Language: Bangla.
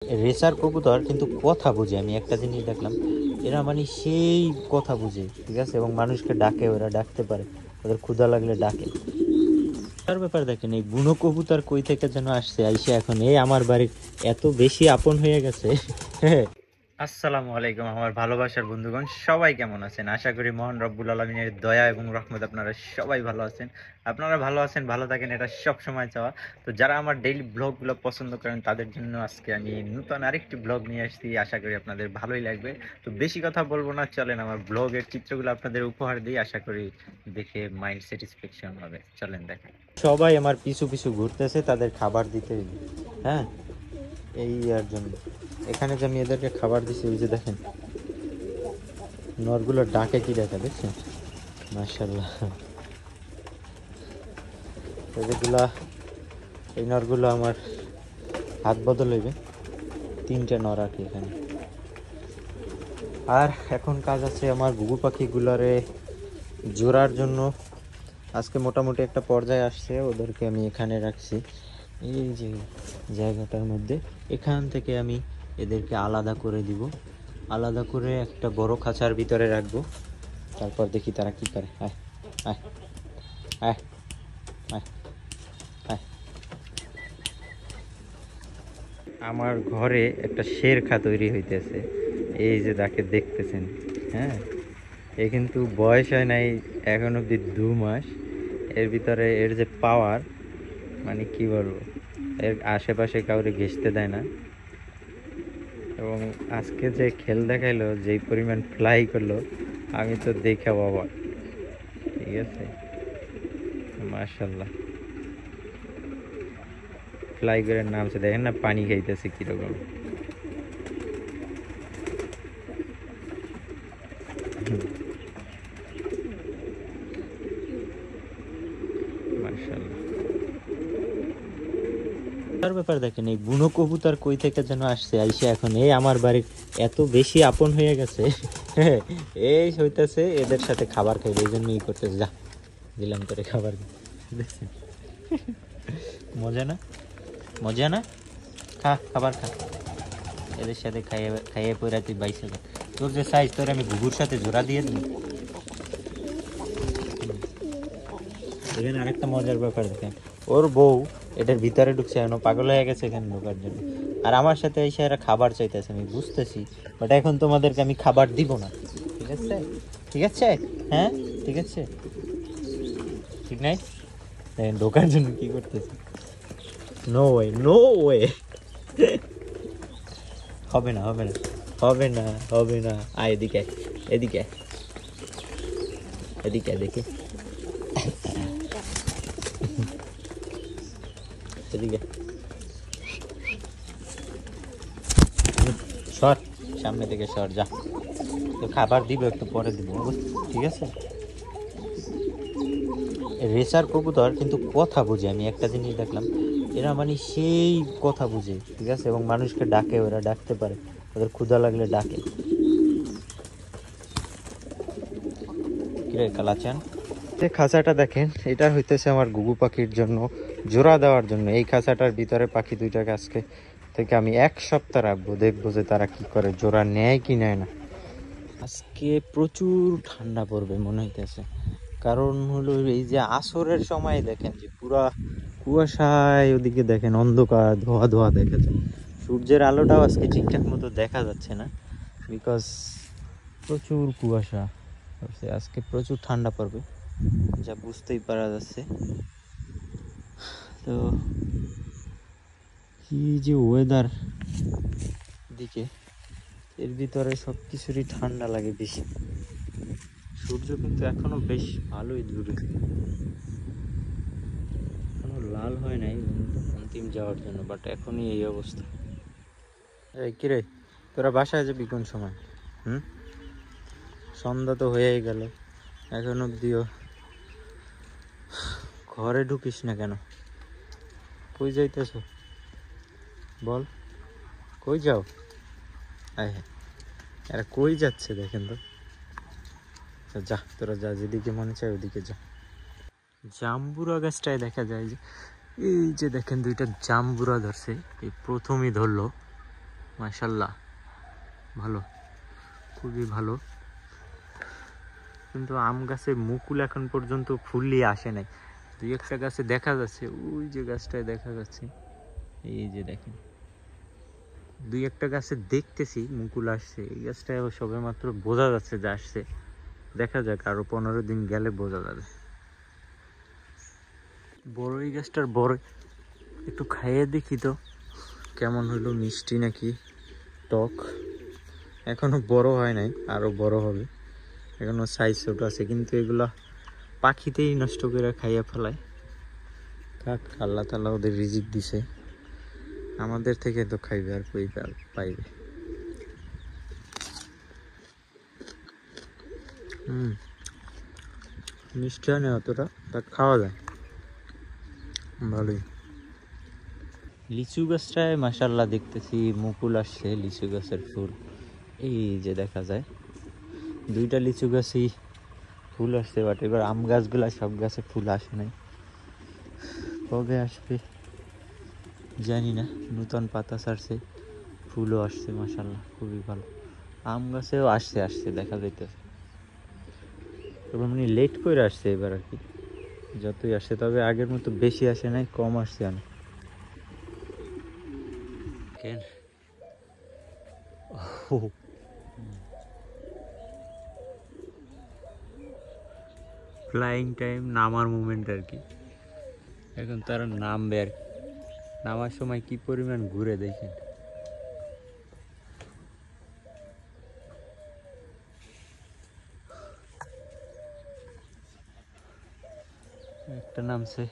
রেসার কবুতর কিন্তু কথা বুঝে। আমি একটা জিনিস দেখলাম, এরা মানে সেই কথা বুঝে, ঠিক আছে, এবং মানুষকে ডাকে, ওরা ডাকতে পারে, ওদের ক্ষুধা লাগলে ডাকে। তার ব্যাপার দেখেন, এই বুনো কবুতর কই থেকে যেন আসছে, আইসে এখন এই আমার বাড়ির এত বেশি আপন হয়ে গেছে। হ্যাঁ। আসসালামু আলাইকুম আমার ভালোবাসার বন্ধুগণ, সবাই কেমন আছেন? আশা করি মহান রব্বুল আলমিনের দয়া এবং রহমত আপনারা সবাই ভালো আছেন। আপনারা ভালো আছেন, ভালো থাকেন, এটা সব সময় চাওয়া। তো যারা আমার ডেইলি ব্লগগুলো পছন্দ করেন তাদের জন্য আজকে আমি নতুন আরেকটি ব্লগ নিয়ে আসছি। আশা করি আপনাদের ভালোই লাগবে। তো বেশি কথা বলবো না, চলেন আমার ব্লগের চিত্রগুলো আপনাদের উপহার দিই। আশা করি দেখে মাইন্ড স্যাটিসফ্যাকশন হবে। চলেন দেখেন। সবাই আমার পিছু পিছু ঘুরতেছে তাদের খাবার দিতে। হ্যাঁ, এই আর জন্য এখানে যে আমি এদেরকে খাবার দিছি, ওই যে দেখেন নরগুলো ডাকে, কি ডাকে দেখছেন? মাশাআল্লাহ। এগুলা, এই নরগুলো আমার হাত বদল হইবে, 3টে নর আর কি এখানে। আর এখন কাজ আছে আমার ঘুঘু পাখিগুলারে জোড়ার জন্য। আজকে মোটামুটি একটা পর্যায়ে আসছে, ওদেরকে আমি এখানে রাখছি এই যে জায়গাটার মধ্যে। এখান থেকে আমি এদেরকে আলাদা করে দিব, আলাদা করে একটা বড় খাঁচার ভিতরে রাখবো। তারপর দেখি তারা কি করে। আয় আয় আয় আয় আয়। আমার ঘরে একটা শেরখা তৈরি হইতেছে, এই যে তাকে দেখতেছেন। হ্যাঁ, এ কিন্তু বয়স হয় নাই এখন অব্দি 2 মাস। এর ভিতরে এর যে পাওয়ার, মানে কি বলবো, এর আশেপাশে কাউরে ঘেঁষতে দেয় না। এবং আজকে যে খেল দেখাইলো, যেই পরিমাণ ফ্লাই করলো, আমি তো দেখে বাবা। ঠিক আছে, মাশাল্লাহ। ফ্লাই করে নামছে, দেখেন না পানি খাইতেছে কিরকম। মাশাল্লাহ। তার ব্যাপার দেখেন, এই বুনো কবুতর কই থেকে যেন আসছে, আইসে এখন এই আমার বাড়ির এত বেশি আপন হয়ে গেছে। এই হইতেছে এদের সাথে খাবার খাইবে, এই জন্য ই করতেছে। যা দিলাম তোরে খাবার। দেখছেন মজা না? মজা না? খা খাবার খা, এদের সাথে খাইয়ে খাইয়ে পরে তুই বাইসে যা। তোর যে সাইজ, তোর আমি ঘুঘুর সাথে জোড়া দিয়ে দিই। এখানে আরেকটা মজার ব্যাপার দেখেন, ওর বউ এটার ভিতরে ঢুকছে, এখন পাগল হয়ে গেছে এখানে ঢোকার জন্য। আর আমার সাথে এসে এরা খাবার চাইতেছে, আমি বুঝতেছি, বাট এখন তোমাদেরকে আমি খাবার দিব না। ঠিক আছে? ঠিক আছে? হ্যাঁ ঠিক আছে, ঠিক নাই? দেখেন ঢোকার জন্য কি করতেছে। No way, no way. হবে না, হবে না, হবে না, হবে না। আয় এদিকে, এদিকে, এদিকে দেখি, এদিকে সর, সামনে থেকে সর যা। তো খাবার দিব, একটু পরে দিব, ঠিক আছে? রেসার কবুতর কিন্তু কথা বুঝে। আমি একটা জিনিস দেখলাম, এরা মানে সেই কথা বুঝে, ঠিক আছে, এবং মানুষকে ডাকে, ওরা ডাকতে পারে, ওদের ক্ষুধা লাগলে ডাকে। কিরে কালাচান, যে খাঁচাটা দেখেন, এটা হইতেছে আমার ঘুঘু পাখির জন্য জোড়া দেওয়ার জন্য। এই খাঁচাটার ভিতরে পাখি দুইটাকে আজকে থেকে আমি 1 সপ্তাহ রাখবো, দেখবো যে তারা কি করে, জোড়া নেয় কি নেয় না। আজকে প্রচুর ঠান্ডা পড়বে মনে হইতেছে, কারণ হলো এই যে আসরের সময় দেখেন যে পুরা কুয়াশায়, ওদিকে দেখেন অন্ধকার, ধোয়া ধোয়া দেখা যায়। সূর্যের আলোটাও আজকে ঠিকঠাক মতো দেখা যাচ্ছে না, বিকজ প্রচুর কুয়াশা। আজকে প্রচুর ঠান্ডা পড়বে, যা বুঝতেই পারা যাচ্ছে। তো কি যে ওয়েদার দিকে, এর ভিতরে সব কিছুরই ঠান্ডা লাগে বেশি। সূর্য কিন্তু এখনো বেশ ভালোই দূরে, এখনো লাল হয় নাই অন্তিম যাওয়ার জন্য, বাট এখনই এই অবস্থা। এই কিরে, তোরা বাসায় যাবি কোন সময়? সন্ধ্যা তো হয়েই গেল, এখন অব্দিও ঘরে ঢুকিস না কেন? কই যাইতেছ বল, কই যাও? আয় হ্যাঁ, এরা কই যাচ্ছে দেখেন তো। যা তোরা যা, যেদিকে মনে চায় ওদিকে যা। জাম্বুরা গাছটায় দেখা যায় যে, এই যে দেখেন দুইটা জাম্বুরা ধরছে, এই প্রথমই ধরলো। মাশাআল্লাহ ভালো, খুবই ভালো। কিন্তু আম গাছে মুকুল এখন পর্যন্ত ফুলই আসে নাই। দুই একটা গাছে দেখা যাচ্ছে, ওই যে গাছটায় দেখা যাচ্ছে, এই যে দেখেন দুই একটা গাছে দেখতেছি মুকুল আসছে, এই গাছটায় সবে মাত্র বোঝা যাচ্ছে যে আসছে। দেখা যাক, আরো 15 দিন গেলে বোঝা যাবে। বড়ই গাছটার বড় একটু খাইয়ে দেখি তো কেমন হলো, মিষ্টি নাকি টক। এখনো বড় হয় নাই, আরো বড় হবে, এখনো সাইজ ছোট আছে। কিন্তু এগুলা পাখিতেই নষ্ট করে খাইয়া ফেলায়। থাক, আল্লাহ তাআলা ওদের রিজিক দিছে, আমাদের থেকে তো খাইবে আর কই পাইবে। মিষ্টি হয় না অতটা, তা খাওয়া যায় ভালোই। লিচু গাছটায় মাশাআল্লাহ দেখতেছি মুকুল আসছে, লিচু গাছের ফুল এই যে দেখা যায়। দুইটা লিচু গাছই ফুল আসছে, বাট এবার আম গাছগুলা সব গাছে ফুল আসে নাই, কবে আসবে জানি না। নতুন পাতা ছাড়ছে, ফুলও আসছে মাশাআল্লাহ, খুবই ভালো। আম গাছেও আসছে আসছে দেখা যাইতেছে, তবে মানে লেট করে আসছে এবার আর কি, যতই আসে। তবে আগের মতো বেশি আসে নাই, কম আসছে অনেক। ফ্লাইং টাইম নামার মুভমেন্ট আর কি, এখন তারা নামবে আর কি। নামার সময় কি পরিমাণ ঘুরে দেখেন। একটা নামছে।